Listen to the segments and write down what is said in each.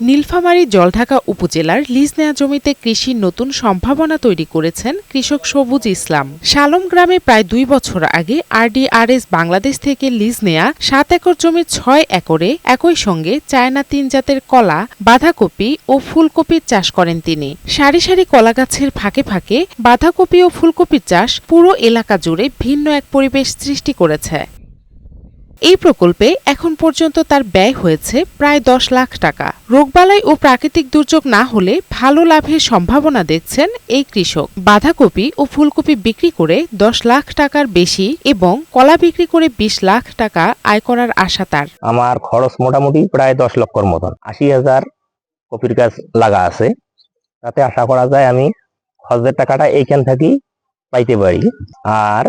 নীলফামারী জলঢাকা উপজেলার লিজ নেয়া জমিতে কৃষির নতুন সম্ভাবনা তৈরি করেছেন কৃষক সবুজ ইসলাম। শালম গ্রামে প্রায় ২ বছর আগে RDRS বাংলাদেশ থেকে লিজ নেয়া ৭ একর জমির ৬ একরে একই সঙ্গে চায়না ৩ জাতের কলা, বাঁধাকপি ও ফুলকপির চাষ করেন তিনি। সারি সারি কলা গাছের ফাঁকে ফাঁকে বাঁধাকপি ও ফুলকপির চাষ পুরো এলাকা জুড়ে ভিন্ন এক পরিবেশ সৃষ্টি করেছে। এই প্রকল্পে এখন পর্যন্ত তার ব্যয় হয়েছে প্রায় ১০ লাখ টাকা। রোগবালাই ও প্রাকৃতিক দুর্যোগ না হলে ভালো লাভের সম্ভাবনা দেখছেন এই কৃষক। বাঁধাকপি ও ফুলকপি বিক্রি করে ১০ লাখ টাকার বেশি এবং কলা বিক্রি করে ২০ লাখ টাকা আয় করার আশা তার। আমার খরচ মোটামুটি প্রায় ১০ লক্ষর মতন। ৮০,০০০ কপির গাছ লাগা আছে, তাতে আশা করা যায় আমি খরচের টাকাটা এইখান থেকেই পাইতে পারি। আর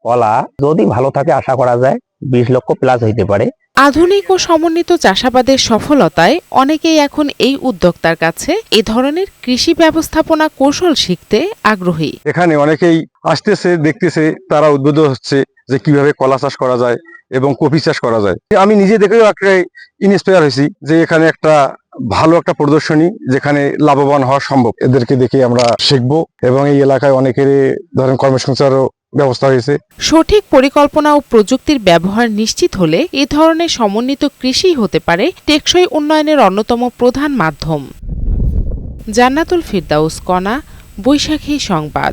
কলা যদি ভালো থাকে আশা করা যায় ২০ লক্ষ প্লাস হইতে পারে। আধুনিক ও সমন্বিত চাষাবাদের সফলতায় অনেকেই এখন এই উদ্যোক্তার কাছে এ ধরনের কৃষি ব্যবস্থাপনা কৌশল শিখতে আগ্রহী। এখানে অনেকেই আসতেছে, দেখতেছে, তারা উদ্বুদ্ধ হচ্ছে যে কিভাবে কলা চাষ করা যায় এবং কফি চাষ করা যায়। আমি নিজে দেখেও একটা ইন্সপায়ার হয়েছি যে এখানে একটা ভালো একটা প্রদর্শনী যেখানে লাভবান হওয়া সম্ভব। এদেরকে দেখে আমরা শিখবো এবং এই এলাকায় অনেকের ধরেন কর্মসংস্থানও ব্যবস্থা হয়েছে। সঠিক পরিকল্পনা ও প্রযুক্তির ব্যবহার নিশ্চিত হলে এ ধরনের সমন্বিত কৃষি হতে পারে টেকসই উন্নয়নের অন্যতম প্রধান মাধ্যম। জান্নাতুল ফিরদাউস কণা, বৈশাখী সংবাদ।